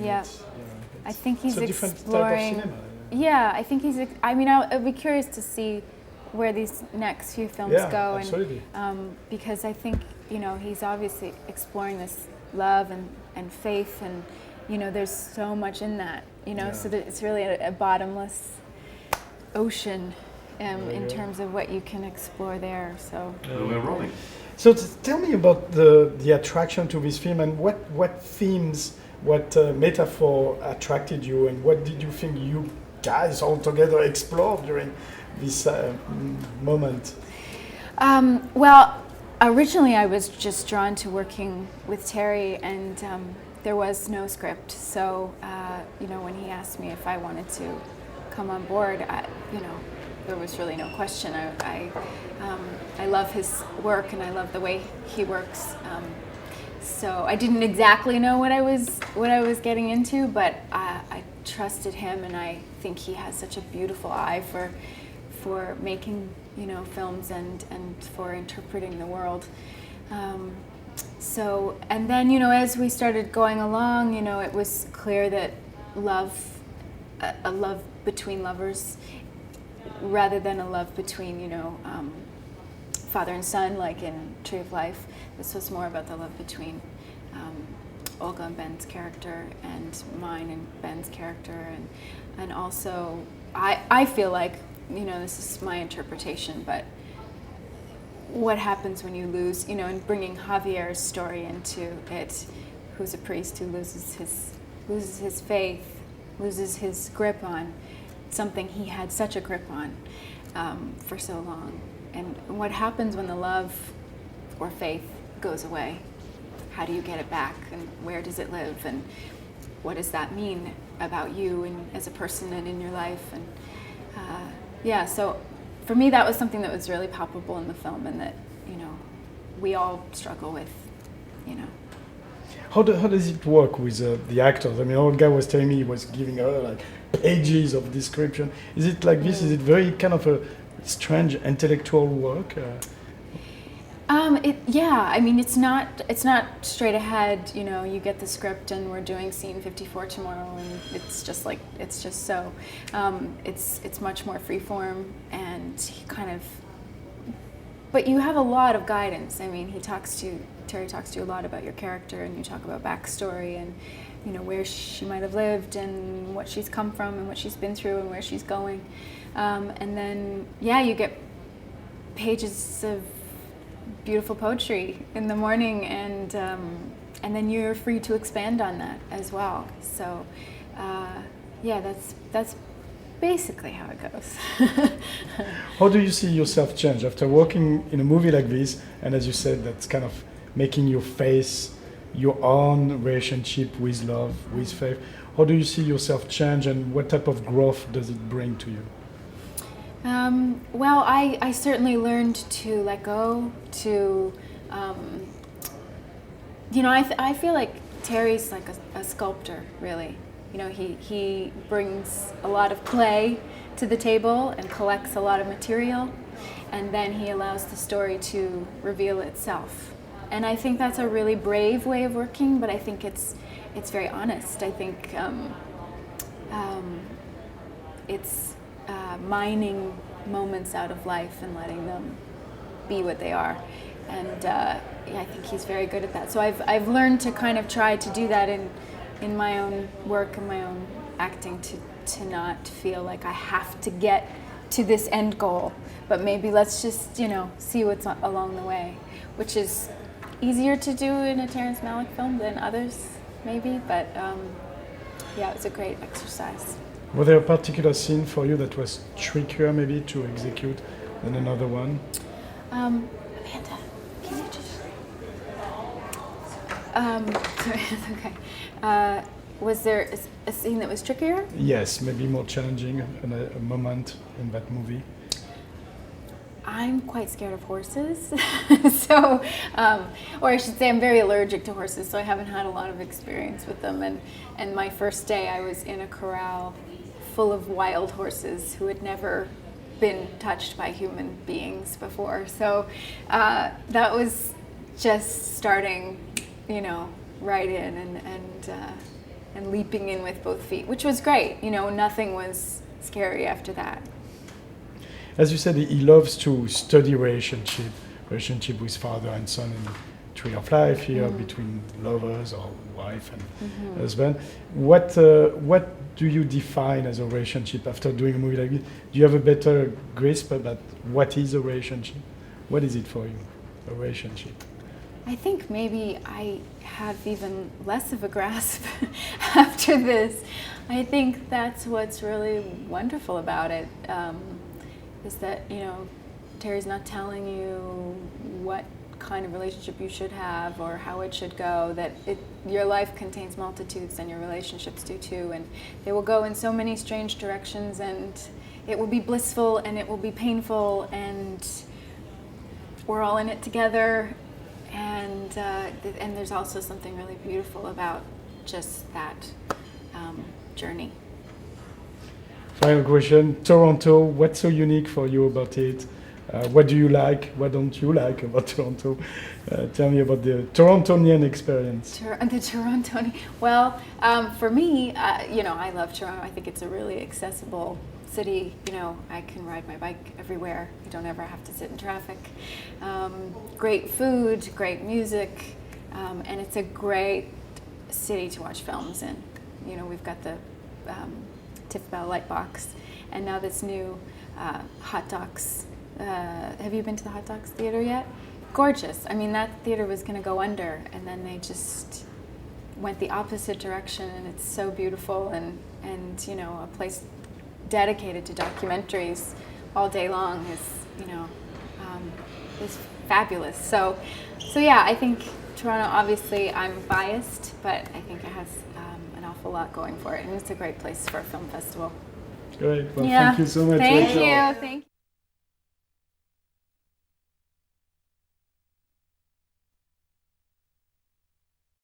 Yeah. I think he's it's a different exploring. type of cinema. Yeah, I think he's. I mean, I'd be curious to see where these next few films go, absolutely. and because I think he's obviously exploring this love and faith, and there's so much in that, so that it's really a bottomless ocean in terms of what you can explore there. So. We're rolling. So tell me about the attraction to this film, and what themes, what metaphor attracted you, and what did you think you guys all together explored during this moment? Well, originally I was just drawn to working with Terry, and there was no script. So, when he asked me if I wanted to come on board, there was really no question. I love his work, and I love the way he works. So I didn't exactly know what I was getting into, but I trusted him, and I think he has such a beautiful eye for making films and for interpreting the world. So, and then as we started going along, it was clear that a love between lovers, rather than a love between father and son, like in Tree of Life. This was more about the love between Olga and Ben's character, and mine and Ben's character, and also I feel like this is my interpretation, but what happens when you lose, and bringing Javier's story into it, who's a priest who loses his faith, loses his grip on something he had such a grip on for so long, and what happens when the love or faith goes away? How do you get it back, and where does it live, and what does that mean about you and as a person and in your life? And so for me that was something that was really palpable in the film, and that we all struggle with. How does it work with the actors? I mean, Olga was telling me he was giving her like pages of description. Is it like this? Is it very kind of a strange intellectual work? I mean, it's not straight ahead. You get the script, and we're doing scene 54 tomorrow, and it's just so. It's much more freeform, and but you have a lot of guidance. I mean, Terry talks to you a lot about your character, and you talk about backstory, and where she might have lived, and what she's come from, and what she's been through, and where she's going, and then you get pages of beautiful poetry in the morning, and then you're free to expand on that as well. So that's basically how it goes. How do you see yourself change after working in a movie like this, and as you said, that's kind of making you face your own relationship with love, with faith? How do you see yourself change, and what type of growth does it bring to you? Well, I certainly learned to let go, to, I feel like Terry's like a sculptor, really. He brings a lot of clay to the table and collects a lot of material, and then he allows the story to reveal itself. And I think that's a really brave way of working, but I think it's very honest. I think it's mining moments out of life and letting them be what they are. And I think he's very good at that. So I've learned to kind of try to do that in my own work and my own acting, to not feel like I have to get to this end goal, but maybe let's just see what's along the way, which is easier to do in a Terrence Malick film than others, maybe. But it was a great exercise. Was there a particular scene for you that was trickier maybe to execute than another one? Amanda, can you just... sorry, it's okay. Was there a scene that was trickier? Yes, maybe more challenging, a moment in that movie. I'm quite scared of horses, so, or I should say I'm very allergic to horses, so I haven't had a lot of experience with them. And my first day I was in a corral full of wild horses who had never been touched by human beings before. So that was just starting, right in, and leaping in with both feet, which was great. You know, nothing was scary after that. As you said, he loves to study relationship with father and son in Tree of Life here, between lovers or wife and husband. What do you define as a relationship after doing a movie like this? Do you have a better grasp about what is a relationship? What is it for you, a relationship? I think maybe I have even less of a grasp after this. I think that's what's really wonderful about it, is that, you know, Terry's not telling you what kind of relationship you should have or how it should go, that your life contains multitudes and your relationships do too, and they will go in so many strange directions, and it will be blissful and it will be painful, and we're all in it together, and there's also something really beautiful about just that journey. Final question, Toronto, what's so unique for you about it? What do you like? What don't you like about Toronto? Tell me about the Torontonian experience. The Torontonian. Well, for me, you know, I love Toronto. I think it's a really accessible city. You know, I can ride my bike everywhere. You don't ever have to sit in traffic. Great food, great music, and it's a great city to watch films in. You know, we've got the TlifeVideo Lightbox, and now this new Hot Docs. Have you been to the Hot Docs Theater yet? Gorgeous. I mean, that theater was going to go under, and then they just went the opposite direction, and it's so beautiful, and you know, a place dedicated to documentaries all day long is, you know, is fabulous. So yeah, I think Toronto, obviously I'm biased, but I think it has an awful lot going for it, and it's a great place for a film festival. Great. Well, Yeah. thank you so much, Thank Rachel. you. Thank you.